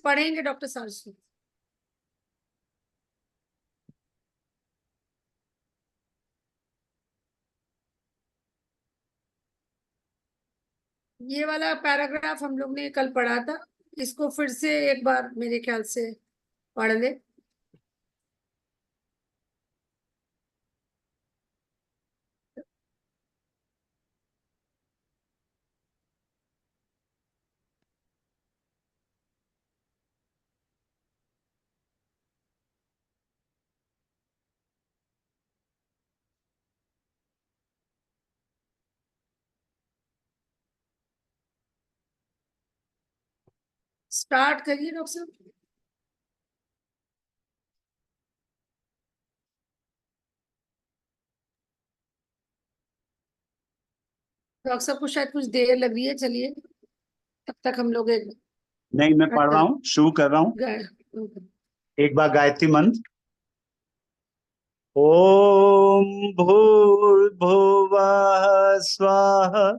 पढ़ेंगे डॉक्टर सरसू। ये वाला पैराग्राफ हम लोग ने कल पढ़ा था, इसको फिर से एक बार मेरे ख्याल से पढ़ ले। स्टार्ट करिए डॉक्टर साहब। डॉक्टर साहब को शायद कुछ देर लग रही है, चलिए तब तक हम लोग एक नहीं, मैं पढ़ रहा हूँ, शुरू कर रहा हूँ। एक बार गायत्री मंत्र। ओम भूर्भुवः स्वः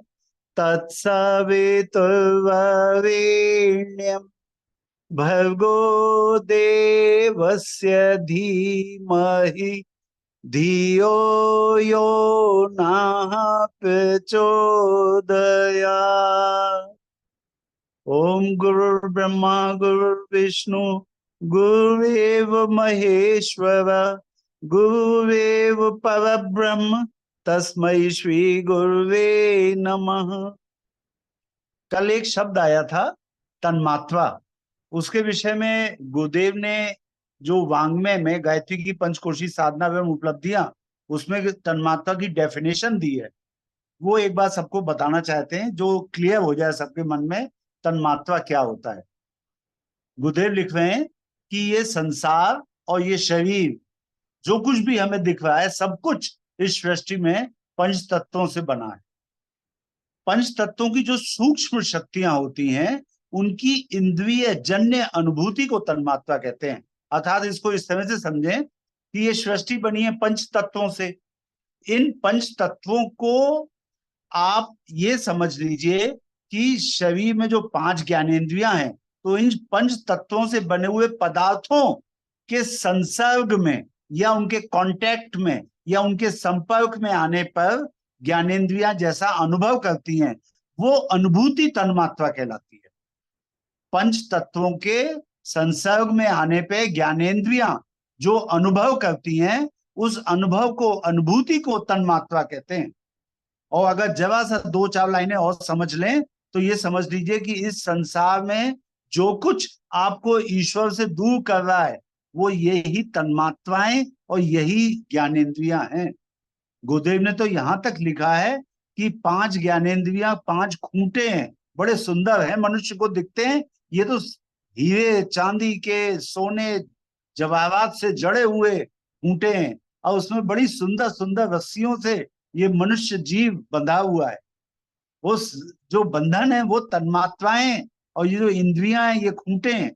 तत्सवितुर्वरेण्यं भर्गो देवस्य धीमहि धियो यो नः प्रचोदयात्। ओम गुरुर्ब्रह्मा गुरुर्विष्णु गुरुरेव महेश्वर गुरुरेव परब्रह्म तस्मै श्री गुरुवे नमः। कल एक शब्द आया था तन्मात्रा, उसके विषय में गुरुदेव ने जो वांग्मय में गायत्री की पंचकोशी साधना एवं उपलब्धियां, उसमें तन्मात्रा की डेफिनेशन दी है, वो एक बार सबको बताना चाहते हैं, जो क्लियर हो जाए सबके मन में तन्मात्रा क्या होता है। गुरुदेव लिख रहे हैं कि ये संसार और ये शरीर जो कुछ भी हमें दिख रहा है, सब कुछ इस सृष्टि में पंच तत्वों से बना है। पंच तत्वों की जो सूक्ष्म शक्तियां होती हैं, उनकी इंद्रिय जन्य अनुभूति को तन्मात्रा कहते हैं। अर्थात इसको इस तरह से समझें कि ये सृष्टि बनी है पंच तत्वों से। इन पंच तत्वों को आप ये समझ लीजिए कि शरीर में जो पांच ज्ञानेंद्रियां हैं, तो इन पंच तत्वों से बने हुए पदार्थों के संसर्ग में या उनके कांटेक्ट में या उनके संपर्क में आने पर ज्ञानेंद्रियां जैसा अनुभव करती हैं, वो अनुभूति तन्मात्रा कहलाती है। पंच तत्वों के संसर्ग में आने पे ज्ञानेंद्रियां जो अनुभव करती हैं, उस अनुभव को, अनुभूति को तन्मात्रा कहते हैं। और अगर जरा सा दो चार लाइनें और समझ लें तो ये समझ लीजिए कि इस संसार में जो कुछ आपको ईश्वर से दूर कर रहा है, वो यही तन्मात्राएं और यही ज्ञानेंद्रियां हैं। गुरुदेव ने तो यहां तक लिखा है कि पांच ज्ञानेंद्रियां पांच खूंटे हैं, बड़े सुंदर हैं, मनुष्य को दिखते हैं। ये तो हीरे चांदी के सोने जवाहरात से जड़े हुए खूंटे हैं, और उसमें बड़ी सुंदर सुंदर रस्सियों से ये मनुष्य जीव बंधा हुआ है। उस जो बंधन है वो तन्मात्राएं, और ये जो इंद्रियां हैं ये खूंटे हैं,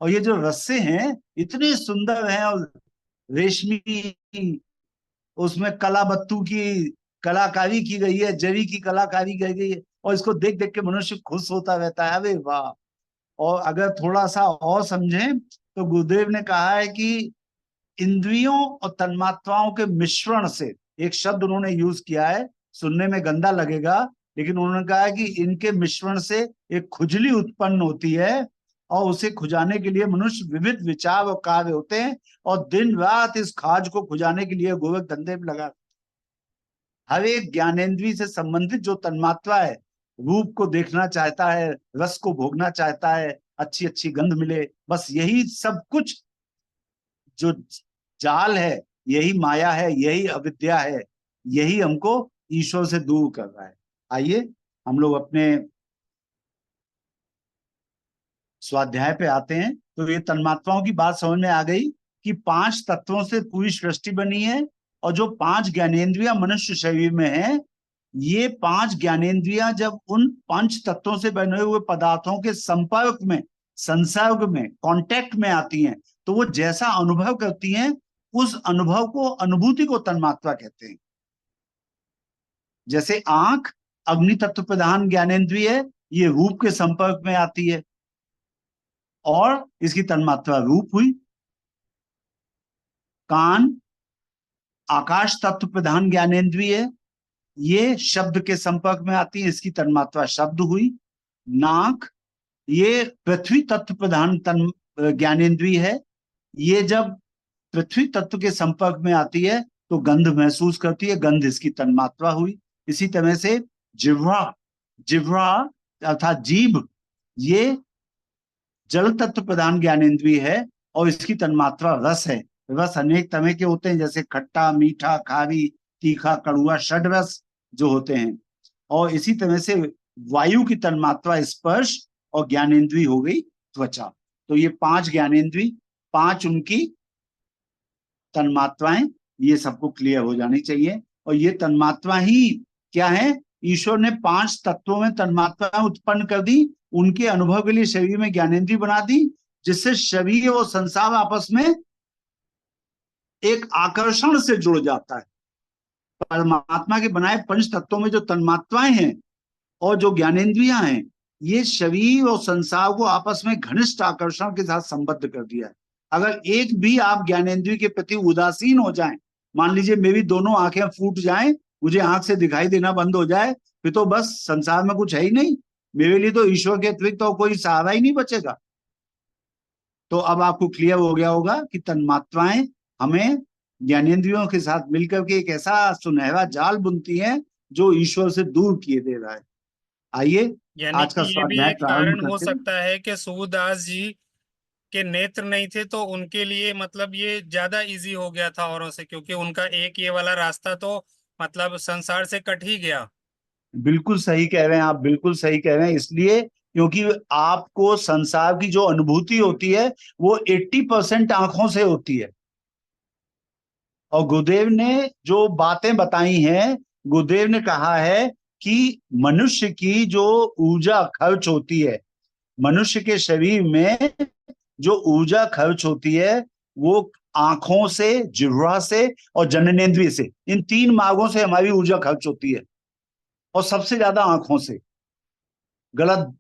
और ये जो रस्से हैं इतने सुंदर हैं, और रेशमी, उसमें कलाबत्तू की कलाकारी की गई है, जरी की कलाकारी की गई है, और इसको देख देख के मनुष्य खुश होता रहता है, अरे वाह। और अगर थोड़ा सा और समझें तो गुरुदेव ने कहा है कि इंद्रियों और तन्मात्राओं के मिश्रण से, एक शब्द उन्होंने यूज किया है, सुनने में गंदा लगेगा, लेकिन उन्होंने कहा है कि इनके मिश्रण से एक खुजली उत्पन्न होती है, और उसे खुजाने के लिए मनुष्य विविध विचार और कार्य होते हैं, और दिन रात इस खाज को खुजाने के लिए गोरख धंधे में लगा। हर एक ज्ञानेंद्रिय से संबंधित जो तन्मात्रा है, रूप को देखना चाहता है, रस को भोगना चाहता है, अच्छी अच्छी गंध मिले, बस यही सब कुछ जो जाल है, यही माया है, यही अविद्या है, यही हमको ईश्वर से दूर कर रहा है। आइए हम लोग अपने स्वाध्याय पे आते हैं। तो ये तन्मात्राओं की बात समझ में आ गई कि पांच तत्वों से पूरी सृष्टि बनी है, और जो पांच ज्ञानेंद्रियां मनुष्य शरीर में है, ये पांच ज्ञानेंद्रियां जब उन पांच तत्वों से बने हुए पदार्थों के संपर्क में, संसर्ग में, कांटेक्ट में आती हैं, तो वो जैसा अनुभव करती हैं, उस अनुभव को, अनुभूति को तन्मात्रा कहते हैं। जैसे आंख अग्नि तत्व प्रधान ज्ञानेंद्रिय है, ये रूप के संपर्क में आती है, और इसकी तन्मात्रा रूप हुई। कान आकाश तत्व प्रधान ज्ञानेंद्रिय है, ये शब्द के संपर्क में आती है, इसकी तन्मात्रा शब्द हुई। नाक ये पृथ्वी तत्व प्रधान तन ज्ञानेंद्रिय है, ये जब पृथ्वी तत्व के संपर्क में आती है तो गंध महसूस करती है, गंध इसकी तन्मात्रा हुई। इसी तरह से जिह्वा, जिह्वा अर्थात जीभ, ये जल तत्व प्रधान ज्ञानेंद्रिय है और इसकी तन्मात्रा रस है। रस अनेक तरह के होते हैं, जैसे खट्टा, मीठा, खारी, तीखा, कड़ुआ, षड्रस जो होते हैं। और इसी तरह से वायु की तन्मात्रा स्पर्श और ज्ञानेंद्रिय हो गई त्वचा। तो ये 5 ज्ञानेंद्रिय, 5 उनकी तन्मात्राएं, ये सबको क्लियर हो जानी चाहिए। और ये तन्मात्रा ही क्या है, ईश्वर ने 5 तत्वों में तन्मात्राएं उत्पन्न कर दी, उनके अनुभव के लिए शरीर में ज्ञानेंद्रिय बना दी, जिससे शरीर और संसार आपस में एक आकर्षण से जुड़ जाता है। परमात्मा के बनाए 5 तत्वों में जो तन्मात्राएं हैं और जो ज्ञानेंद्रियां हैं, ये शरीर और संसार को आपस में घनिष्ठ आकर्षण के साथ संबद्ध कर दिया है। अगर एक भी आप ज्ञानेंद्रिय के प्रति उदासीन हो जाएं, मान लीजिए मेरी दोनों आंखें फूट जाएं, मुझे आंख से दिखाई देना बंद हो जाए, फिर तो बस संसार में कुछ है ही नहीं, मेरे लिए तो ईश्वर के अतिरिक्त तो कोई सहारा ही नहीं बचेगा। तो अब आपको क्लियर हो गया होगा कि तन्मात्राएं हमें ज्ञानेंद्रियों के साथ मिलकर के एक ऐसा सुनहरा जाल बुनती हैं जो ईश्वर से दूर किए दे रहा है। आइए यानी आज का कि ये भी स्वाध्याय एक प्रारंभ कारण हो करते हैं। सकता है कि सूरदास जी के नेत्र नहीं थे, तो उनके लिए मतलब ये ज्यादा इजी हो गया था औरों से, क्योंकि उनका एक ये वाला रास्ता तो मतलब संसार से कट ही गया। बिल्कुल सही कह रहे हैं आप, बिल्कुल सही कह रहे हैं। इसलिए क्योंकि आपको संसार की जो अनुभूति होती है वो 80% आंखों से होती है। और गुरुदेव ने जो बातें बताई हैं, गुरुदेव ने कहा है कि मनुष्य की जो ऊर्जा खर्च होती है, मनुष्य के शरीर में जो ऊर्जा खर्च होती है वो आंखों से, जिह्वा से और जननेंद्रिय से, इन 3 मार्गों से हमारी ऊर्जा खर्च होती है। और सबसे ज्यादा आंखों से। गलत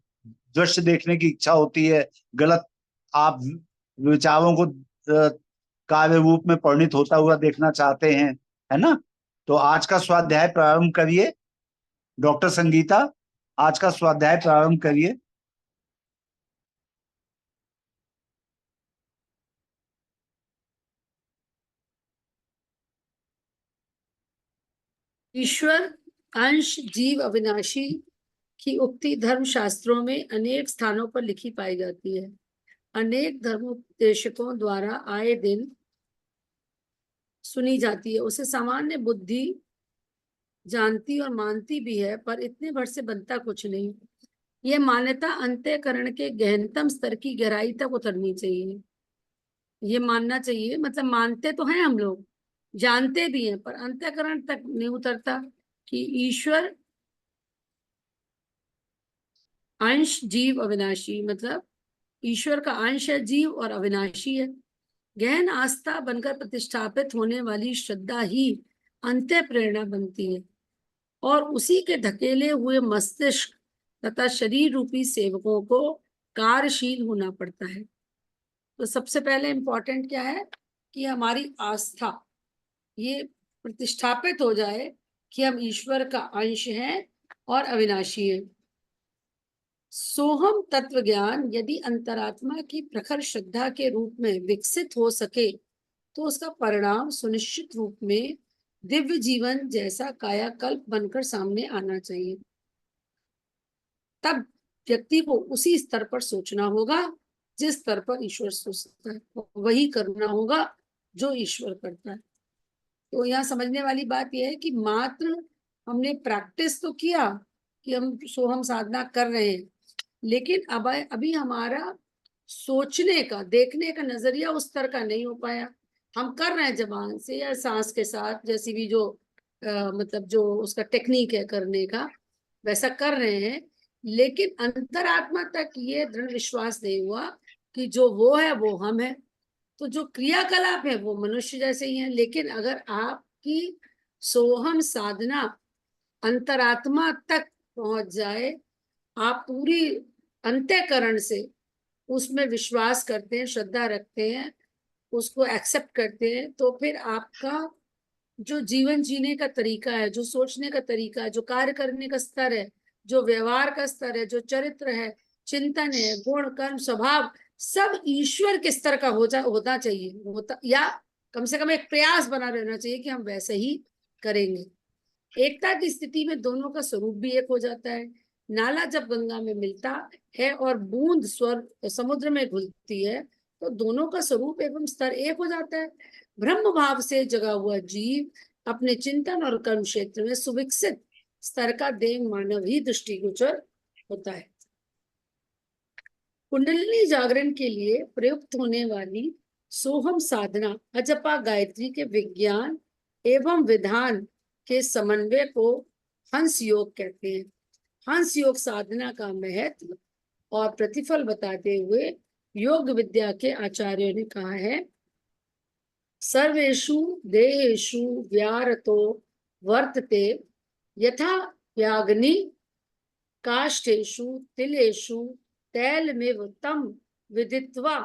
दृश्य देखने की इच्छा होती है, गलत आप विचारों को काव्य रूप में परिणित होता हुआ देखना चाहते हैं, है ना। तो आज का स्वाध्याय प्रारंभ करिए डॉक्टर संगीता, आज का स्वाध्याय प्रारंभ करिए। ईश्वर अंश जीव अविनाशी की उक्ति धर्म शास्त्रों में अनेक स्थानों पर लिखी पाई जाती है। अनेक धर्मोपदेशकों द्वारा आए दिन सुनी जाती है। उसे सामान्य बुद्धि जानती और मानती भी है, पर इतने भर से बनता कुछ नहीं। यह मान्यता अंतःकरण के गहनतम स्तर की गहराई तक उतरनी चाहिए। ये मानना चाहिए, मतलब मानते तो हैं हम लोग, जानते भी हैं, पर अंतःकरण तक नहीं उतरता कि ईश्वर अंश जीव अविनाशी, मतलब ईश्वर का अंश है जीव और अविनाशी है। गहन आस्था बनकर प्रतिष्ठापित होने वाली श्रद्धा ही अंत्य प्रेरणा बनती है और उसी के धकेले हुए मस्तिष्क तथा शरीर रूपी सेवकों को कार्यशील होना पड़ता है। तो सबसे पहले इंपॉर्टेंट क्या है कि हमारी आस्था ये प्रतिष्ठापित हो जाए कि हम ईश्वर का अंश हैं और अविनाशी हैं। सोहम तत्व ज्ञान यदि अंतरात्मा की प्रखर श्रद्धा के रूप में विकसित हो सके तो उसका परिणाम सुनिश्चित रूप में दिव्य जीवन जैसा कायाकल्प बनकर सामने आना चाहिए। तब व्यक्ति को उसी स्तर पर सोचना होगा जिस स्तर पर ईश्वर सोचता है, वही करना होगा जो ईश्वर करता है। तो यहाँ समझने वाली बात यह है कि मात्र हमने प्रैक्टिस तो किया कि हम सोहम साधना कर रहे हैं, लेकिन अब अभी हमारा सोचने का, देखने का नजरिया उस तरह का नहीं हो पाया। हम कर रहे हैं जबान से या सांस के साथ, जैसी भी जो मतलब जो उसका टेक्निक है करने का, वैसा कर रहे हैं, लेकिन अंतरात्मा तक ये दृढ़ विश्वास नहीं हुआ कि जो वो है वो हम है। तो जो क्रियाकलाप है वो मनुष्य जैसे ही है, लेकिन अगर आपकी सोहम साधना अंतरात्मा तक पहुंच जाए, आप पूरी अंतःकरण से उसमें विश्वास करते हैं, श्रद्धा रखते हैं, उसको एक्सेप्ट करते हैं, तो फिर आपका जो जीवन जीने का तरीका है, जो सोचने का तरीका है, जो कार्य करने का स्तर है, जो व्यवहार का स्तर है, जो चरित्र है, चिंतन है, गुण कर्म स्वभाव, सब ईश्वर के स्तर का होना चाहिए, होता, या कम से कम एक प्रयास बना रहना चाहिए कि हम वैसे ही करेंगे। एकता की स्थिति में दोनों का स्वरूप भी एक हो जाता है। नाला जब गंगा में मिलता है और बूंद स्वर समुद्र में घुलती है, तो दोनों का स्वरूप एवं स्तर एक हो जाता है। ब्रह्म भाव से जगा हुआ जीव अपने चिंतन और कर्म क्षेत्र में सुविकसित स्तर का देव मानव ही दृष्टिगोचर होता है। कुंडलिनी जागरण के लिए प्रयुक्त होने वाली सोहम साधना अजपा गायत्री के विज्ञान एवं विधान के समन्वय को हंस योग कहते हैं। हंस योग साधना का महत्व और प्रतिफल बताते हुए योग विद्या के आचार्यों ने कहा है, सर्वेषु देहेषु व्यारतो वर्तते यथा व्याग्नि काष्ठेषु तिलेषु तैलमेव तम विदित्वा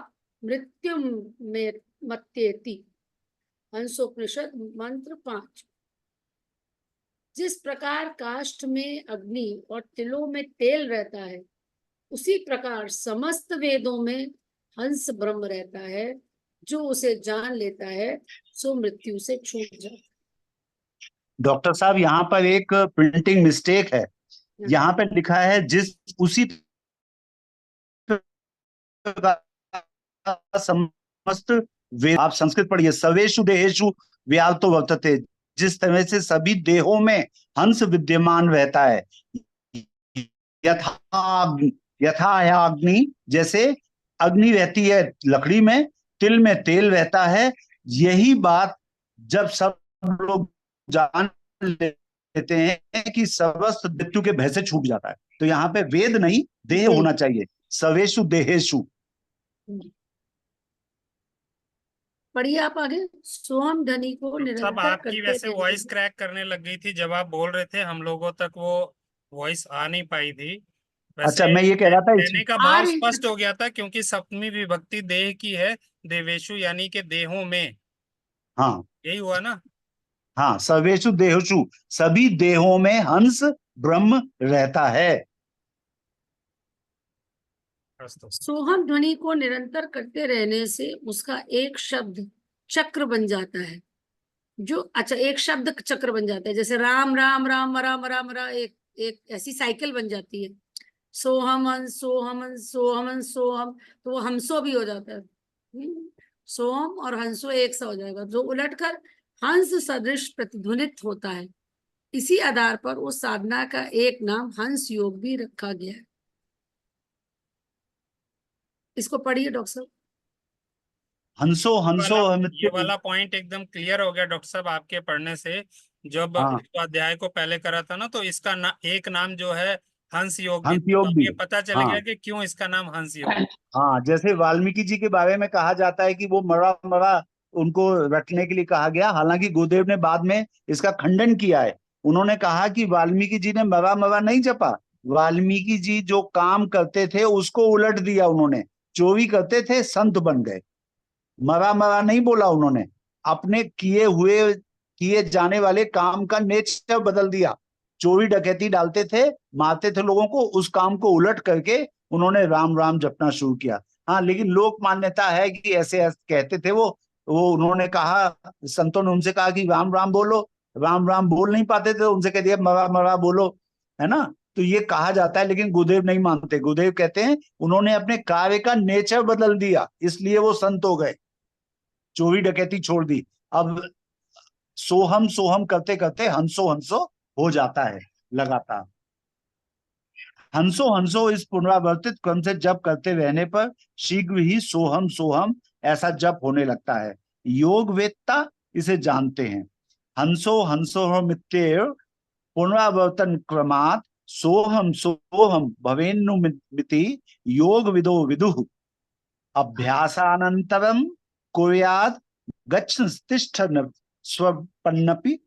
मृत्युम में मत्येति। हंसोपनिषद मंत्र 5। जिस प्रकार काष्ठ में अग्नि और तिलों में तेल रहता है, उसी प्रकार समस्त वेदों में हंस ब्रह्म रहता है। जो उसे जान लेता है सो मृत्यु से छूट जाता है। डॉक्टर साहब, यहाँ पर एक प्रिंटिंग मिस्टेक है। यहाँ पे लिखा है जिस उसी समस्त वेद, आप संस्कृत पढ़िए, सवेषु देहेषु व्याप्तो वर्तते, जिस तरह से सभी देहों में हंस विद्यमान रहता है, यथा अग्नि, जैसे अग्नि रहती है लकड़ी में, तिल में तेल रहता है। यही बात जब सब लोग जान लेते हैं कि समस्त मृत्यु के भय से छूट जाता है, तो यहाँ पे वेद नहीं देह होना चाहिए, सवेषु देहेषु। पढ़िए आप आगे। सोहम ध्वनि को सब निरंतर आपकी करते वैसे वॉइस क्रैक करने लग गई थी जब आप बोल रहे थे, हम लोगों तक वो वॉइस आ नहीं पाई थी। वैसे अच्छा, मैं ये कह रहा था कहने का आ भाव रही है। स्पष्ट हो गया था, क्योंकि सप्तमी विभक्ति देह की है, देवेशु यानी कि देहों में, हाँ यही हुआ ना। हाँ, सर्वेषु देहेषु, सभी देहों में हंस ब्रह्म रहता है। सोहम ध्वनि को निरंतर करते रहने से उसका एक शब्द चक्र बन जाता है। जो अच्छा, एक शब्द चक्र बन जाता है, जैसे राम राम राम राम राम राम, एक ऐसी साइकिल बन जाती है। सोहम हंस सोहम हंस सोहम हंस सोहम, तो वो हमसो भी हो जाता है। सोहम और हंसो एक सा हो जाएगा, जो उलटकर हंस सदृश प्रतिध्वनित होता है। इसी आधार पर उस साधना का एक नाम हंस योग भी रखा गया है। इसको पढ़िए डॉक्टर साहब। हंसो हंसो ये वाला पॉइंट एकदम क्लियर हो गया डॉक्टर साहब आपके पढ़ने से। जब हाँ, इस अध्याय को पहले करा था ना, तो इसका एक नाम जो है हंस योग भी हंस था, योग तो भी। ये पता चल हाँ गया कि क्यों इसका नाम हंस योग। हाँ, जैसे वाल्मीकि जी के बारे में कहा जाता है कि वो मरा मरा उनको रटने के लिए कहा गया, हालांकि गुरुदेव ने बाद में इसका खंडन किया है। उन्होंने कहा कि वाल्मीकि जी ने मरा मरा नहीं जपा, वाल्मीकि जी जो काम करते थे उसको उलट दिया उन्होंने। चोरी करते थे, संत बन गए। मरा मरा नहीं बोला उन्होंने, अपने किए जाने वाले काम का नेचर बदल दिया। चोरी डकैती डालते थे, मारते थे लोगों को, उस काम को उलट करके उन्होंने राम राम जपना शुरू किया। हाँ, लेकिन लोक मान्यता है कि ऐसे ऐसे कहते थे वो उन्होंने कहा, संतों ने उनसे कहा कि राम राम बोलो, राम राम बोल नहीं पाते थे, उनसे कह दिया मरा मरा बोलो, है ना। तो ये कहा जाता है, लेकिन गुरुदेव नहीं मानते। गुरुदेव कहते हैं उन्होंने अपने कार्य का नेचर बदल दिया, इसलिए वो संत हो गए, चोरी डकैती छोड़ दी। अब सोहम सोहम करते करते हंसो हंसो हो जाता है लगातार। हंसो हंसो इस पुनरावर्तित क्रम से जप करते रहने पर शीघ्र ही सोहम सोहम ऐसा जप होने लगता है। योग वेत्ता इसे जानते हैं। हंसो हंसो मित्तेर पुनरावर्तन क्रमात् सोहम सोहम भवेन्नुमिति योग विदो विदुः अभ्यासानन्तरं कुर्यात् गच्छन् स्वपन्नपि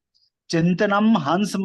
चिंतनम हंस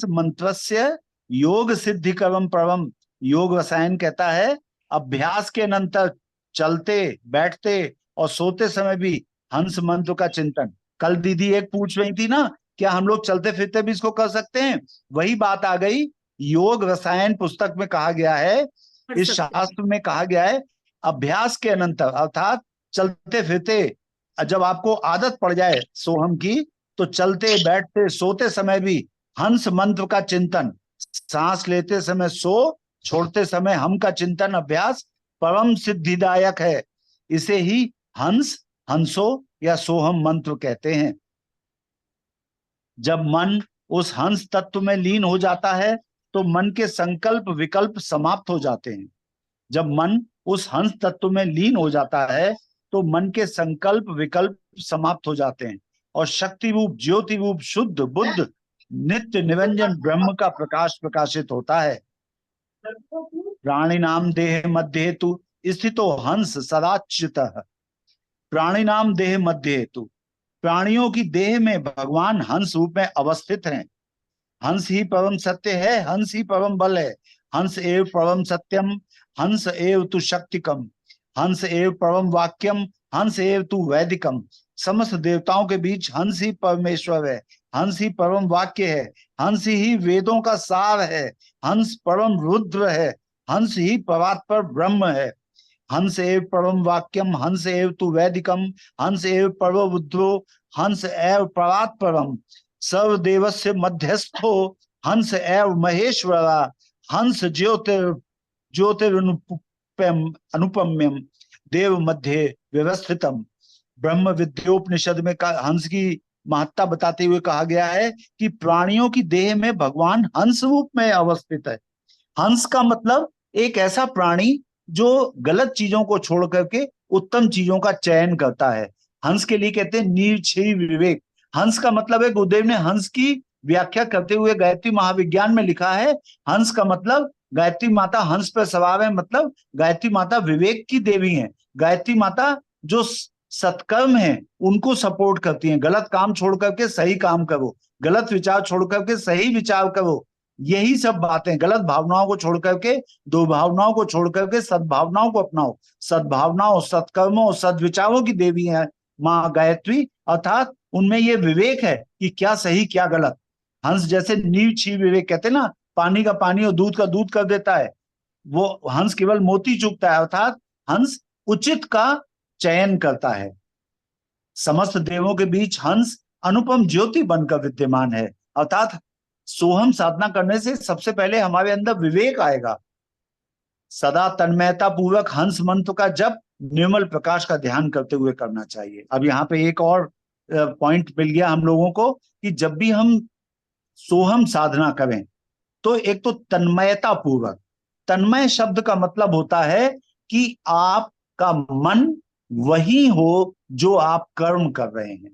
मंत्रस्य योग सिद्धिकरम परम। योग रसायन कहता है अभ्यास के अनंतर चलते बैठते और सोते समय भी हंस मंत्र का चिंतन। कल दीदी एक पूछ रही थी ना, क्या हम लोग चलते फिरते भी इसको कर सकते हैं? वही बात आ गई। योग रसायन पुस्तक में कहा गया है, कर इस सकते हैं। शास्त्र में कहा गया है, अभ्यास के अनंतर अर्थात चलते फिरते, जब आपको आदत पड़ जाए सोहम की, तो चलते बैठते सोते समय भी हंस मंत्र का चिंतन। सांस लेते समय सो, छोड़ते समय हम का चिंतन अभ्यास परम सिद्धिदायक है। इसे ही हंस, हंसो या सोहम मंत्र कहते हैं। जब मन उस हंस तत्व में लीन हो जाता है तो मन के संकल्प विकल्प समाप्त हो जाते हैं। जब मन उस हंस तत्व में लीन हो जाता है तो मन के संकल्प विकल्प समाप्त हो जाते हैं और शक्ति रूप ज्योति रूप शुद्ध बुद्ध नित्य निरंजन ब्रह्म का प्रकाश प्रकाशित होता है। प्राणी नाम देह मध्य हेतु स्थितो हंस सदाच्युतः। प्राणी नाम देह मध्य हेतु, प्राणियों की देह में भगवान हंस रूप में अवस्थित हैं। हंस ही परम सत्य है, हंस ही परम बल है। हंस एव परम सत्यम, हंस एव तु शक्तिकम, हंस एव परम वाक्यम, हंस एव तु वैदिकम। समस्त देवताओं के बीच हंस ही परमेश्वर है, हंस ही परम वाक्य है, हंस ही वेदों का सार है, हंस परम रुद्र है, हंस ही परात्पर ब्रह्म है। हंस एव परम वाक्यम, हंस एव तु वैदिकम, हंस एव परम रुद्रो, हंस एव परात्परम। सर्वदेवस्य मध्यस्थो हंस एव महेश्वरा, हंस अनुपम्यम देव मध्य व्यवस्थितम। ब्रह्म विद्योपनिषद में हंस की महत्ता बताते हुए कहा गया है कि प्राणियों की देह में भगवान हंस रूप में अवस्थित है। हंस का मतलब एक ऐसा प्राणी जो गलत चीजों को छोड़ करके उत्तम चीजों का चयन करता है। हंस के लिए कहते हैं निर्क्षयी विवेक। हंस का मतलब है, गुरुदेव ने हंस की व्याख्या करते हुए गायत्री महाविज्ञान में लिखा है, हंस का मतलब गायत्री माता हंस पर सवार है, मतलब गायत्री माता विवेक की देवी है। गायत्री माता जो सत्कर्म है उनको सपोर्ट करती हैं। गलत काम छोड़ करके सही काम करो, गलत विचार छोड़ करके सही विचार करो, यही सब बातें। गलत भावनाओं को छोड़ करके, दुर्भावनाओं को छोड़ करके सद्भावनाओं को अपनाओ। सद्भावनाओं, सत्कर्मों, सद्विचारों की देवी है माँ गायत्री, अर्थात उनमें ये विवेक है कि क्या सही क्या गलत। हंस जैसे निर्क्षी विवेक कहते हैं ना, पानी का पानी और दूध का दूध कर देता है, वो हंस केवल मोती चुगता है, अर्थात हंस उचित का चयन करता है। समस्त देवों के बीच हंस अनुपम ज्योति बनकर विद्यमान है, अर्थात सोहम साधना करने से सबसे पहले हमारे अंदर विवेक आएगा। सदा तन्मयता पूर्वक हंस मंत्र का जप निर्मल प्रकाश का ध्यान करते हुए करना चाहिए। अब यहाँ पे एक और पॉइंट मिल गया हम लोगों को कि जब भी हम सोहम साधना करें तो एक तो तन्मयता पूर्वक। तन्मय शब्द का मतलब होता है कि आपका मन वही हो जो आप कर्म कर रहे हैं।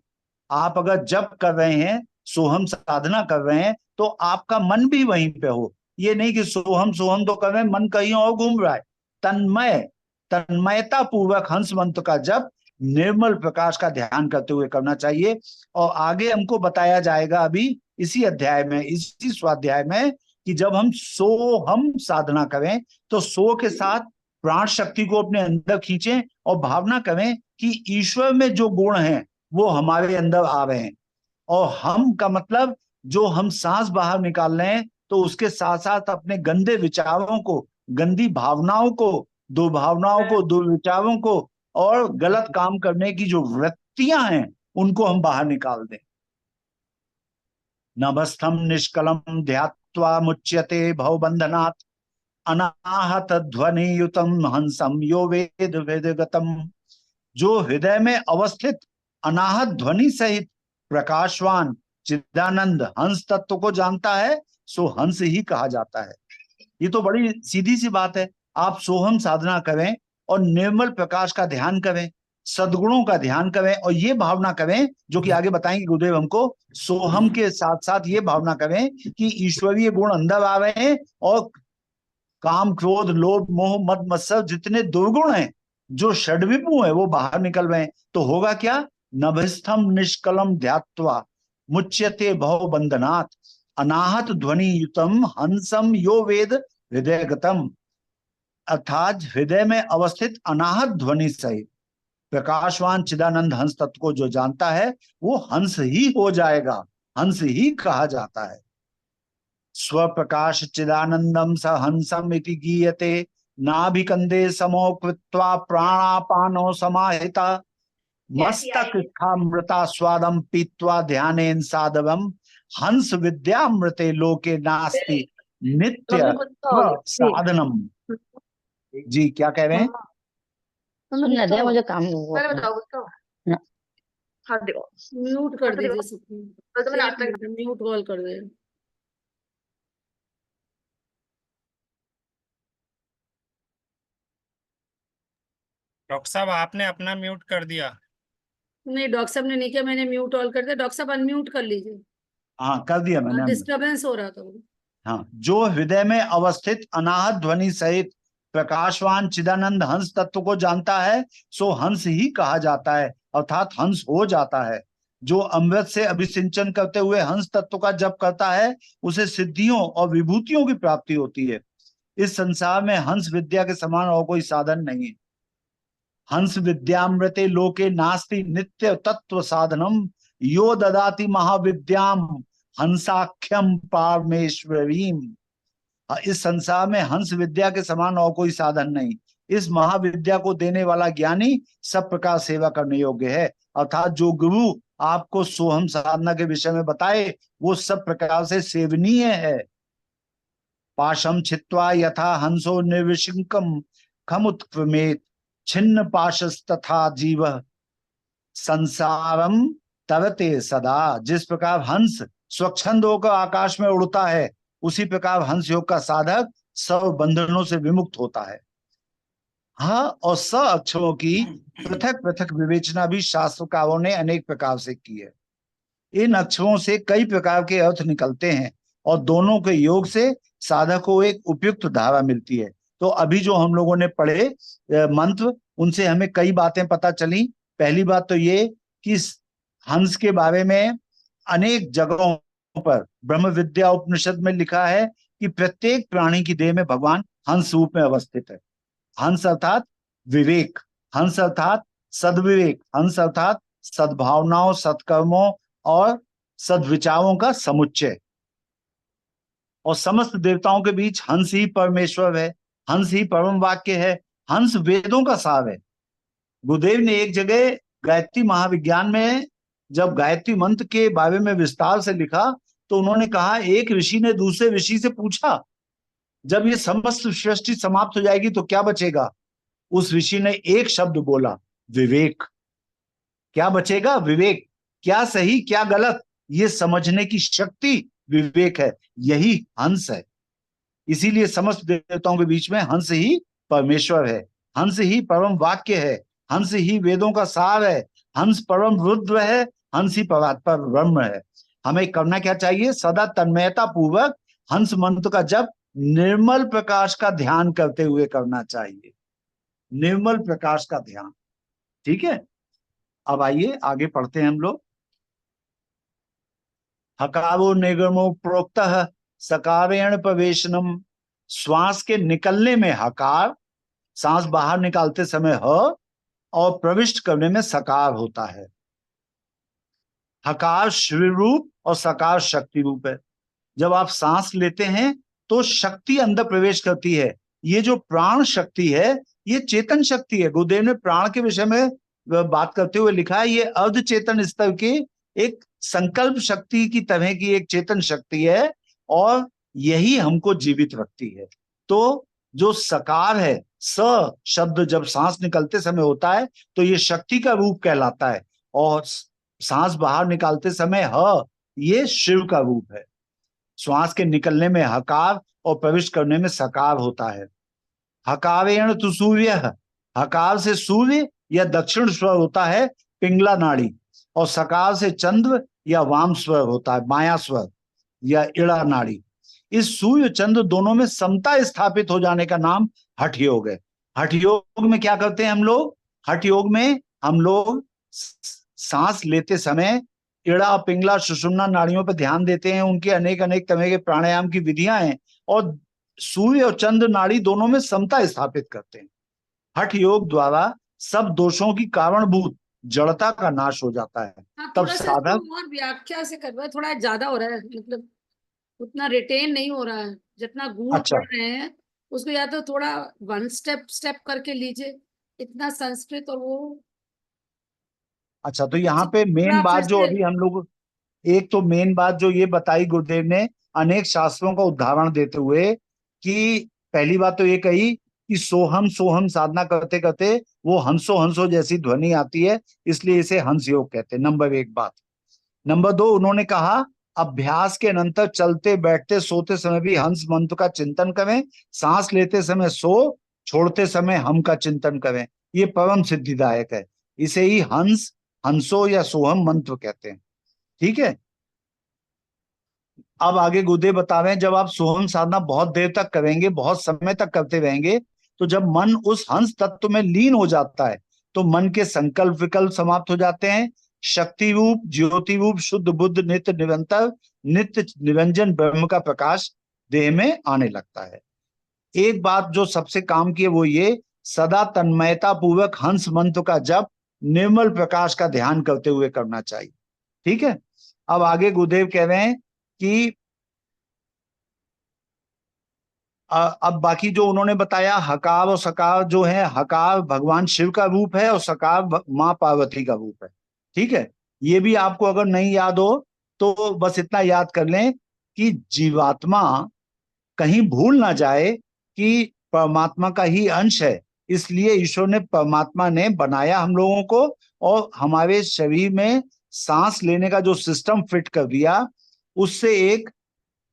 आप अगर जप कर रहे हैं, सोहम साधना कर रहे हैं, तो आपका मन भी वहीं पे हो। ये नहीं कि सोहम सोहम तो कर रहे हैं, मन कहीं और घूम रहा है। तन्मयता पूर्वक हंस मंत्र का जप निर्मल प्रकाश का ध्यान करते हुए करना चाहिए। और आगे हमको बताया जाएगा अभी इसी अध्याय में, इसी स्वाध्याय में, कि जब हम सोहम साधना करें तो सो के साथ प्राण शक्ति को अपने अंदर खींचें और भावना करें कि ईश्वर में जो गुण हैं वो हमारे अंदर आ रहे हैं। और हम का मतलब जो हम सांस बाहर निकाल रहे हैं, तो उसके साथ साथ अपने गंदे विचारों को, गंदी भावनाओं को, दुर्भावनाओं को, दुर्विचारों को और गलत काम करने की जो वृत्तियां हैं उनको हम बाहर निकाल दें। नभस्थम निष्कलम ध्यात्वा मुच्यते भवबंधनात्, अनाहत ध्वनि युतम हंसम यो वेद वेदगतम। जो हृदय में अवस्थित अनाहत ध्वनि सहित प्रकाशवान चिदानंद हंस तत्व को जानता है, सो हंस ही कहा जाता है। ये तो बड़ी सीधी सी बात है। आप सोहम साधना करें और निर्मल प्रकाश का ध्यान करें, सद्गुणों का ध्यान करें और ये भावना करें, जो कि आगे बताएंगे गुरुदेव हमको, सोहम के साथ साथ ये भावना करें कि ईश्वरीय गुण अंदर आ रहे हैं और काम क्रोध लोभ मोह मद मत्सर जितने दुर्गुण हैं, जो षड्विपु है, वो बाहर निकल रहे हैं। तो होगा क्या? नभस्थम निष्कलम ध्यात्वा मुच्यते भव बंधनात्, अनाहत ध्वनि युतम हंसम यो वेद हृदयगतम। अर्थात हृदय में अवस्थित अनाहत ध्वनि सहित प्रकाशवान चिदानंद हंस तत्व को जो जानता है वो हंस ही हो जाएगा, हंस ही कहा जाता है। स्वप्रकाश चिदानंदम स हंसम इति गीयते नाभिकंदे समो कृत्वा प्राणापानो समाहिता मस्तक मृता स्वादम पीत्वा ध्यानेन साधवम हंस विद्यामृते लोके नास्ति नित्य साधनम। जी क्या कह रहे हैं? नदिया मुझे काम पहले बताओ बताओ। ना। हाँ देखो म्यूट कर दीजिए सबको, तो मैंने आज तक म्यूट कॉल कर दे। डॉक्टर साहब आपने अपना म्यूट कर दिया। नहीं डॉक्टर साहब ने नहीं किया, मैंने म्यूट ऑल कर दिया। डॉक्टर साहब अनम्यूट कर लीजिए, हाँ कर दिया मैंने। डिस्टरबेंस हो रहा था वो। हाँ, जो हृदय में अवस्थित अनाहत ध्वनि सहित प्रकाशवान चिदानंद हंस तत्व को जानता है सो हंस ही कहा जाता है, अर्थात हंस हो जाता है। जो अमृत से अभिसिंचन करते हुए हंस तत्व का जप करता है उसे सिद्धियों और विभूतियों की प्राप्ति होती है। इस संसार में हंस विद्या के समान और कोई साधन नहीं है। हंस विद्यामृते लोके नास्ति नित्य तत्व साधनम यो ददाति महाविद्याम हंसाख्यम परमेश्वरीम। इस संसार में हंस विद्या के समान और कोई साधन नहीं। इस महाविद्या को देने वाला ज्ञानी सब प्रकार सेवा करने योग्य है, अर्थात जो गुरु आपको सोहम साधना के विषय में बताए वो सब प्रकार से सेवनीय है। पाशम छित्वा यथा हंसो निर्विशंकम खमुत्क्रमेत छिन्न पाशस्तथा जीव संसारम तरते सदा। जिस प्रकार हंस स्वच्छंद होकर आकाश में उड़ता है उसी प्रकार हंस योग का साधक सब बंधनों से विमुक्त होता है। हाँ, और स अक्षरों की पृथक पृथक विवेचना भी शास्त्रकारों ने अनेक प्रकार से की है। इन अक्षरों से कई प्रकार के अर्थ निकलते हैं और दोनों के योग से साधक को एक उपयुक्त धारा मिलती है। तो अभी जो हम लोगों ने पढ़े मंत्र, उनसे हमें कई बातें पता चली। पहली बात तो ये कि हंस के बारे में अनेक जगहों पर ब्रह्म विद्या उपनिषद में लिखा है कि प्रत्येक प्राणी की देह में भगवान हंस रूप में अवस्थित है। हंस अर्थात विवेक, हंस अर्थात सद्विवेक, हंस अर्थात सद्भावनाओं, सत्कर्मों और सद्विचारों का समुच्चय। और समस्त देवताओं के बीच हंस ही परमेश्वर है, हंस ही परम वाक्य है, हंस वेदों का सार है। गुरुदेव ने एक जगह गायत्री महाविज्ञान में जब गायत्री मंत्र के बारे में विस्तार से लिखा तो उन्होंने कहा, एक ऋषि ने दूसरे ऋषि से पूछा जब ये समस्त सृष्टि समाप्त हो जाएगी तो क्या बचेगा? उस ऋषि ने एक शब्द बोला, विवेक। क्या बचेगा? विवेक। क्या सही क्या गलत ये समझने की शक्ति विवेक है, यही हंस है। इसीलिए समस्त देवताओं के बीच में हंस ही परमेश्वर है, हंस ही परम वाक्य है, हंस ही वेदों का सार है, हंस परम रुद्र है, हंस ही परात्पर ब्रह्म है। हमें करना क्या चाहिए? सदा तन्मयता पूर्वक हंस मंत्र का जप निर्मल प्रकाश का ध्यान करते हुए करना चाहिए, निर्मल प्रकाश का ध्यान। ठीक है, अब आइए आगे पढ़ते हैं हम लोग। हकारो निगमो प्रोक्तः सकारेण प्रवेशनम। श्वास के निकलने में हकार, सांस बाहर निकालते समय ह और प्रविष्ट करने में सकार होता है। हकार श्री रूप और सकार शक्ति रूप है। जब आप सांस लेते हैं तो शक्ति अंदर प्रवेश करती है। ये जो प्राण शक्ति है ये चेतन शक्ति है। गुरुदेव ने प्राण के विषय में बात करते हुए लिखा है, ये अर्ध चेतन स्तर की एक संकल्प शक्ति की तरह की एक चेतन शक्ति है और यही हमको जीवित रखती है। तो जो सकार है, स शब्द जब सांस निकलते समय होता है तो ये शक्ति का रूप कहलाता है और सांस बाहर निकालते समय ह ये शिव का रूप है। श्वास के निकलने में हकार और प्रविष्ट करने में सकार होता है। हकारेण तु सूर्य, हकार से सूर्य या दक्षिण स्वर होता है पिंगला नाड़ी, और सकार से चंद्र या वाम स्वर होता है माया स्वर या इड़ा नाड़ी। इस सूर्य चंद्र दोनों में समता स्थापित हो जाने का नाम हठ योग है। हठ योग में क्या करते हैं हम लोग? हठ योग में हम लोग सांस लेते समय इड़ा, पिंगला, सुषुम्ना नाड़ियों पर ध्यान देते हैं। उनके अनेक अनेक तरह के प्राणायाम की विधियां हैं और सूर्य और चंद्र नाड़ी दोनों में समता स्थापित करते हैं। हठ योग द्वारा सब दोषों की कारणभूत जड़ता का नाश हो जाता है। हाँ, तब थोड़ा सा इसको साधक और व्याख्या से करवा, थोड़ा ज्यादा हो रहा है, मतलब उतना रिटेन नहीं हो रहा है जितना गूढ़ अच्छा पढ़ रहे हैं। उसको या तो थोड़ा वन स्टेप स्टेप करके लीजिए, इतना संस्कृत और वो अच्छा, तो यहाँ पे मेन थोड़ा फिर बात जो से। अभी हम लोग, एक तो मेन बात जो ये बताई गुरुदेव ने अनेक शास्त्रों का उदाहरण देते हुए, कि पहली बात तो ये कही कि सोहम सोहम साधना करते करते वो हंसो हंसो जैसी ध्वनि आती है, इसलिए इसे हंस योग कहते हैं। नंबर एक बात। नंबर दो, उन्होंने कहा अभ्यास के अनंतर चलते बैठते सोते समय भी हंस मंत्र का चिंतन करें, सांस लेते समय सो, छोड़ते समय हम का चिंतन करें, ये परम सिद्धिदायक है। इसे ही हंस, हंसो या सोहम मंत्र कहते हैं। ठीक है। अब आगे गुरुदेव बता रहे हैं, जब आप सोहम साधना बहुत देर तक करेंगे, बहुत समय तक करते रहेंगे, तो जब मन उस हंस तत्व में लीन हो जाता है, तो मन के संकल्प विकल्प समाप्त हो जाते हैं। शक्ति रूप, ज्योति रूप, शुद्ध बुद्ध नित्य निरंतर नित्य निरंजन ब्रह्म का प्रकाश देह में आने लगता है। एक बात जो सबसे काम की है वो ये, सदा तन्मयता पूर्वक हंस मंत्र का जप निर्मल प्रकाश का ध्यान करते हुए करना चाहिए। ठीक है। अब आगे गुरुदेव कह रहे हैं कि अब बाकी जो उन्होंने बताया, हकार और सकार जो है, हकार भगवान शिव का रूप है और सकार माँ पार्वती का रूप है। ठीक है। ये भी आपको अगर नहीं याद हो तो बस इतना याद कर लें कि जीवात्मा कहीं भूल ना जाए कि परमात्मा का ही अंश है। इसलिए ईश्वर ने, परमात्मा ने बनाया हम लोगों को, और हमारे शरीर में सांस लेने का जो सिस्टम फिट कर दिया, उससे एक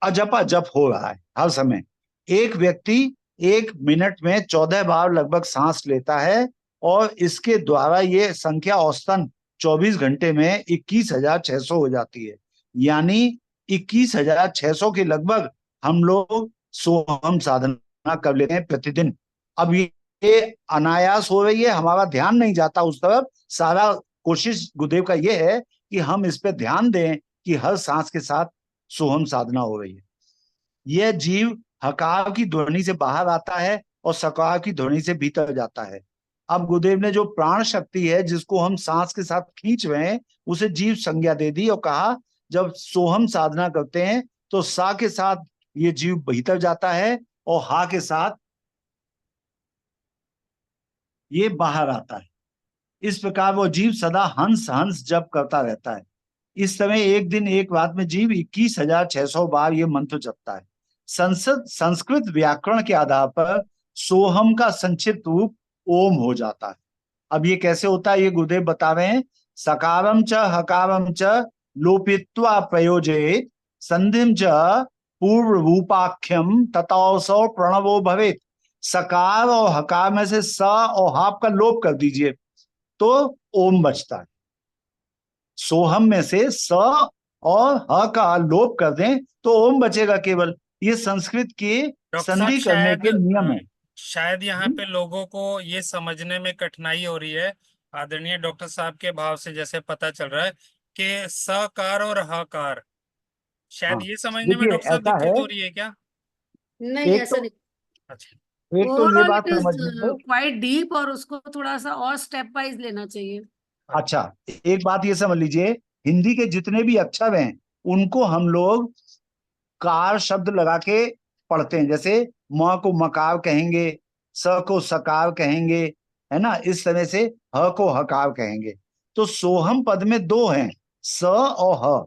अजपा जप हो रहा है हर समय। एक व्यक्ति 1 मिनट में 14 बार लगभग सांस लेता है, और इसके द्वारा ये संख्या औसतन 24 घंटे में 21,600 हो जाती है। यानी 21,600 के लगभग हम लोग सोहम साधना कर लेते हैं प्रतिदिन। अब ये अनायास हो रही है, हमारा ध्यान नहीं जाता उस तरफ। सारा कोशिश गुरुदेव का ये है कि हम इस पे ध्यान दें कि हर सांस के साथ सोहम साधना हो रही है। यह जीव हकार की ध्वनि से बाहर आता है और सकार की ध्वनि से भीतर जाता है। अब गुरुदेव ने जो प्राण शक्ति है जिसको हम सांस के साथ खींच रहे हैं, उसे जीव संज्ञा दे दी और कहा जब सोहम साधना करते हैं तो सा के साथ ये जीव भीतर जाता है और हा के साथ ये बाहर आता है। इस प्रकार वो जीव सदा हंस हंस जप करता रहता है। इस समय एक दिन एक रात में जीव 21,600 बार ये मंत्र जपता है। संस्कृत व्याकरण के आधार पर सोहम का संक्षिप्त रूप ओम हो जाता है। अब ये कैसे होता है ये गुरुदेव बता रहे हैं। सकारम च हकारम च लोपित्वा प्रयोजयेत, संधिम च पूर्व रूपाख्यम ततौसौ प्रणवो भवेत। सकार और हकार में से स और हाप का लोप कर दीजिए तो ओम बचता है। सोहम में से स और ह का लोप कर दें तो ओम बचेगा केवल। ये संस्कृत की डॉक्टर साहब संधि करने शायद के नियम है। शायद यहाँ पे लोगों को ये समझने में कठिनाई हो रही है। आदरणीय डॉक्टर साहब के भाव से जैसे पता चल रहा है कि सकार और हकार, शायद हाँ, ये समझने में देखिए डॉक्टर साहब ऐसा है। दिक्कत हो रही है क्या? नहीं, एक ऐसा तो नहीं। अच्छा। एक तो ये ओवरऑल बात इट इज समझ लीजिए। क्वाइट डीप, और उसको थोड़ा सा और स्टेप वाइज लेना चाहिए। अच्छा, एक बात ये समझ लीजिए, हिंदी के जितने भी अक्षर हैं उनको हम लोग कार शब्द लगा के पढ़ते हैं। जैसे म को मकार कहेंगे, स को सकार कहेंगे, है ना। इस तरह से ह को हकार कहेंगे। तो सोहम पद में दो हैं, स और ह।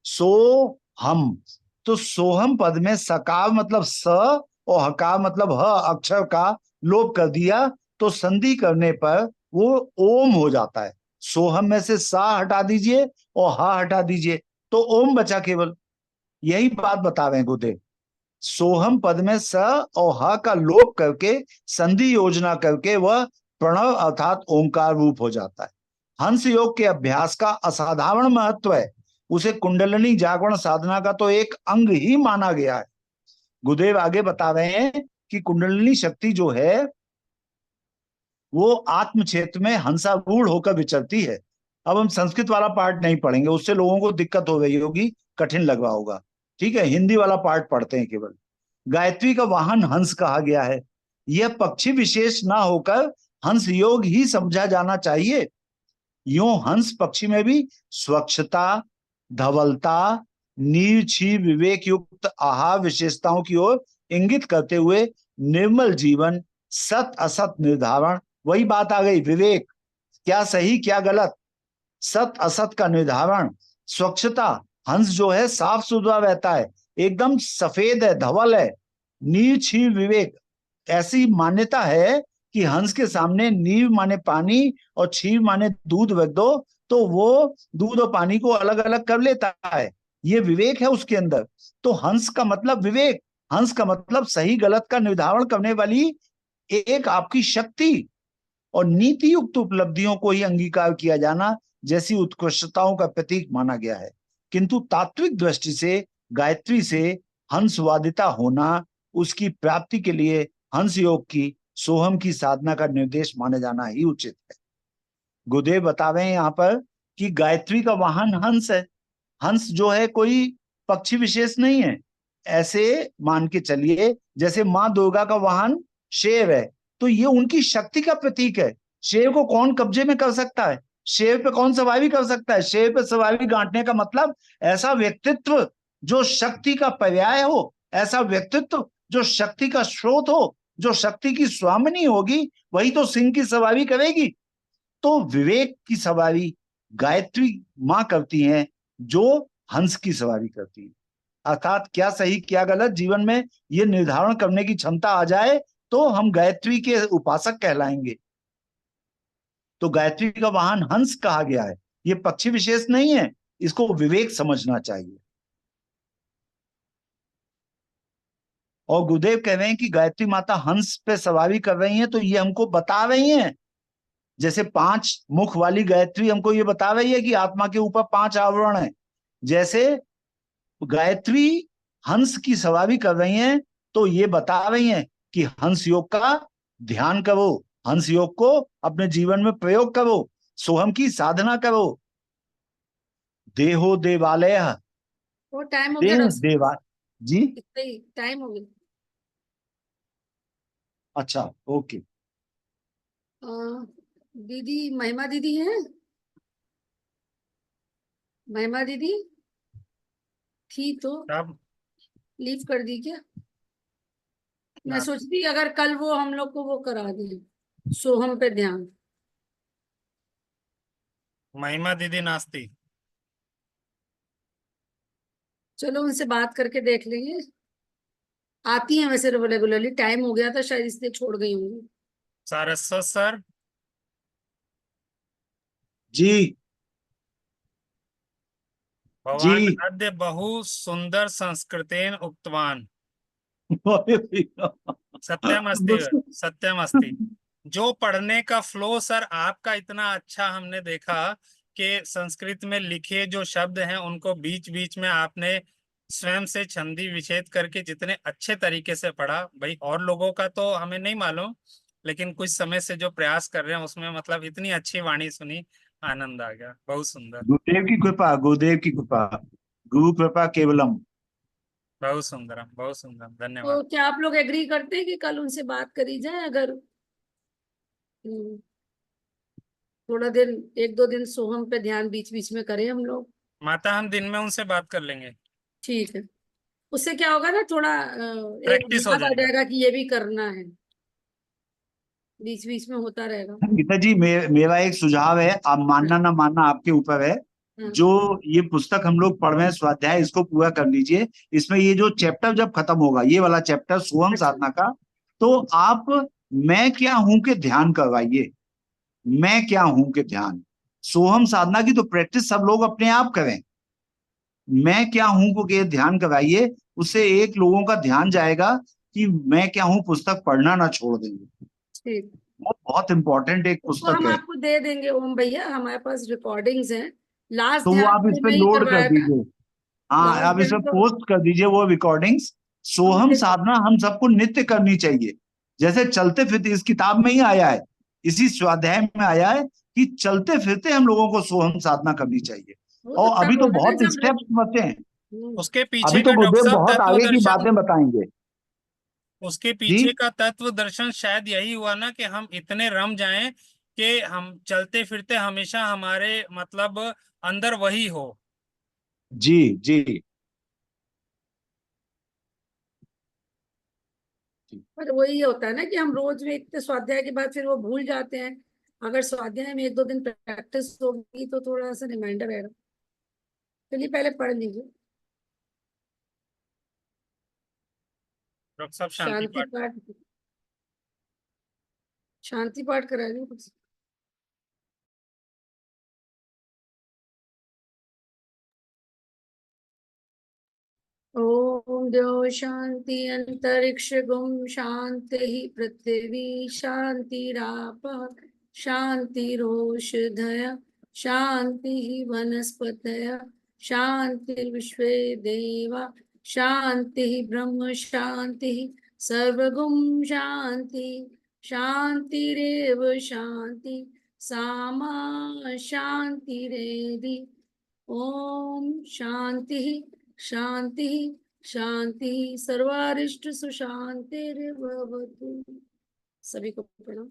सो हम, तो सोहम पद में सकार मतलब स और हकार मतलब ह अक्षर का लोप कर दिया, तो संधि करने पर वो ओम हो जाता है। सोहम में से सा हटा दीजिए और हा हटा दीजिए तो ओम बचा केवल। यही बात बता रहे हैं गुरुदेव। सोहम पद में स और ह का लोप करके संधि योजना करके वह प्रणव अर्थात ओंकार रूप हो जाता है। हंस योग के अभ्यास का असाधारण महत्व है। उसे कुंडलिनी जागरण साधना का तो एक अंग ही माना गया है। गुरुदेव आगे बता रहे हैं कि कुंडलिनी शक्ति जो है वो आत्म क्षेत्र में हंसारूढ़ होकर विचरती है। अब हम संस्कृत वाला पार्ट नहीं पढ़ेंगे, उससे लोगों को दिक्कत हो रही होगी, कठिन लग रहा होगा। ठीक है, हिंदी वाला पार्ट पढ़ते हैं केवल। गायत्री का वाहन हंस कहा गया है। यह पक्षी विशेष ना होकर हंस योग ही समझा जाना चाहिए। यूं हंस पक्षी में भी स्वच्छता, धवलता, नीरछी विवेक युक्त आहार विशेषताओं की ओर इंगित करते हुए निर्मल जीवन, सत असत निर्धारण, वही बात आ गई, विवेक, क्या सही क्या गलत, सत असत का निर्धारण, स्वच्छता, हंस जो है साफ सुथरा रहता है, एकदम सफेद है, धवल है, नीरछी विवेक, ऐसी मान्यता है कि हंस के सामने नीर माने पानी और क्षीर माने दूध रख दो तो वो दूध और पानी को अलग अलग कर लेता है। ये विवेक है उसके अंदर। तो हंस का मतलब विवेक, हंस का मतलब सही गलत का निर्धारण करने वाली एक आपकी शक्ति और नीति युक्त उपलब्धियों को ही अंगीकार किया जाना जैसी उत्कृष्टताओं का प्रतीक माना गया है। किंतु तात्विक दृष्टि से गायत्री से हंसवादिता होना, उसकी प्राप्ति के लिए हंस योग की, सोहम की साधना का निर्देश माने जाना ही उचित है। गुरुदेव बता रहे हैं यहाँ पर कि गायत्री का वाहन हंस है। हंस जो है कोई पक्षी विशेष नहीं है। ऐसे मान के चलिए जैसे माँ दुर्गा का वाहन शेर है, तो ये उनकी शक्ति का प्रतीक है। शेर को कौन कब्जे में कर सकता है? शेर पे कौन सवारी कर सकता है? शेर पे सवारी गांठने का मतलब ऐसा व्यक्तित्व जो शक्ति का पर्याय हो, ऐसा व्यक्तित्व जो शक्ति का स्रोत हो, जो शक्ति की स्वामिनी होगी, वही तो सिंह की सवारी करेगी। तो विवेक की सवारी गायत्री माँ करती हैं, जो हंस की सवारी करती है। अर्थात क्या सही क्या गलत जीवन में ये निर्धारण करने की क्षमता आ जाए तो हम गायत्री के उपासक कहलाएंगे। तो गायत्री का वाहन हंस कहा गया है, ये पक्षी विशेष नहीं है, इसको विवेक समझना चाहिए। और गुरुदेव कह रहे हैं कि गायत्री माता हंस पे सवारी कर रही हैं, तो ये हमको बता रही हैं, जैसे 5 मुख वाली गायत्री हमको ये बता रही है कि आत्मा के ऊपर 5 आवरण हैं, जैसे गायत्री हंस की सवारी कर रही हैं, तो ये बता रही हैं कि हंस योग का ध्यान करो, हंस योग को अपने जीवन में प्रयोग करो, सोहम की साधना करो। देहो देवालय, वो टाइम हो गया देह डॉक्टर देवा जी, इतना ही टाइम हो गया। अच्छा ओके। दीदी महिमा दीदी है, महिमा दीदी थी तो अब लीव कर दी क्या? मैं ना। सोचती अगर कल वो हम लोग को वो करा दें सोहम पे ध्यान। महिमा दीदी नास्ती। चलो उनसे बात करके देख लेंगे। आती हैं वैसे रेगुलरली, टाइम हो गया था शायद इसलिए छोड़ गई होंगी। सारस्वत सर, जी भवान जी अद्य बहु सुंदर संस्कृतेन उक्तवान। सत्यम अस्ति, सत्यम अस्ति। जो पढ़ने का फ्लो सर आपका इतना अच्छा हमने देखा कि संस्कृत में लिखे जो शब्द हैं उनको बीच बीच में आपने स्वयं से छंदी विच्छेद करके जितने अच्छे तरीके से पढ़ा, भाई और लोगों का तो हमें नहीं मालूम, लेकिन कुछ समय से जो प्रयास कर रहे हैं उसमें मतलब इतनी अच्छी वाणी सुनी, आनंद आ गया, बहुत सुंदर, गुरुदेव की कृपा, गुरुदेव की कृपा, गुरु कृपा केवलम। बहुत सुंदर, बहुत सुंदर, तो धन्यवाद। क्या आप लोग एग्री करते हैं कि कल उनसे बात करी जाए? अगर थोड़ा दिन 1-2 दिन सोहम पे ध्यान बीच बीच में करें हम लोग। माता हम दिन में उनसे बात कर लेंगे, ठीक है, उससे क्या होगा ना, थोड़ा एक प्रैक्टिस हो याद आ जाएगा। जाएगा कि ये भी करना है, बीच बीच में होता रहेगा। गीता जी मेरा एक सुझाव है, आप मानना ना मानना आपके ऊपर है। हाँ, जो ये पुस्तक हम लोग पढ़ रहे हैं स्वाध्याय, इसको पूरा कर लीजिए। इसमें ये जो चैप्टर जब खत्म होगा, ये वाला चैप्टर सोहम अच्छा। साधना का, तो आप मैं क्या हूं के ध्यान करवाइए। मैं क्या हूं के ध्यान, सोहम साधना की तो प्रैक्टिस सब लोग अपने आप करें। मैं क्या हूं को के ध्यान करवाइए, उससे एक लोगों का ध्यान जाएगा कि मैं क्या हूं पुस्तक पढ़ना ना छोड़ देंगे। ठीक, वो बहुत इंपॉर्टेंट एक उसको पुस्तक हम है। आपको दे देंगे ओम भैया, हमारे पास रिकॉर्डिंग्स हैं। लास्ट तो वो ध्यान आप इस तो पे मैं ही लोड कर करवाया था। दीजिए। हाँ, लास्ट आप इस पे ध्यान तो पोस्ट कर दीजिए वो रिकॉर्डिंग्स। सोहम हमसे- साधना हम सबको नित्य करनी चाहिए, जैसे चलते फिरते, इस किताब में ही आया है, इसी स्वाध्याय में आया है कि चलते फिरते हम लोगों को सोहम साधना करनी चाहिए। वो तो और अभी तब तो होगा ना बहुत जब स्टेप्स बचे हैं, उसके अभी पीछे तो का डॉक्टर गुरुदेव साहब बहुत तत्व आगे की दर्शन, बातें बताएंगे। उसके पीछे जी का तत्व दर्शन शायद यही हुआ ना कि हम इतने रम जाएं कि हम चलते फिरते हमेशा हमारे मतलब अंदर वही हो। जी जी पर वही होता है ना कि हम रोज में इतने स्वाध्याय के बाद फिर वो भूल जाते हैं। अगर स्वाध्याय में 1-2 दिन प्रैक्टिस होगी तो थोड़ा सा रिमाइंडर रहेगा। चलिए पहले पढ़ लीजिए। डॉक्टर साहब शांति शांति पाठ। पाठ, शांति पाठ करा ली कुछ। ओम द्यो शांति अंतरिक्ष गुम शांति पृथ्वी शांतिराप शांतिरोषधय शांति वनस्पतय शांतिर्विश्वे देवा शांति ब्रह्म शांति सर्वगुम शांति शांतिरेव शांति सामा शांतिरेधि। ओम शांति शांति शांति सर्वारिष्ट सुशांतिर्भवतु। सभी को प्रणाम।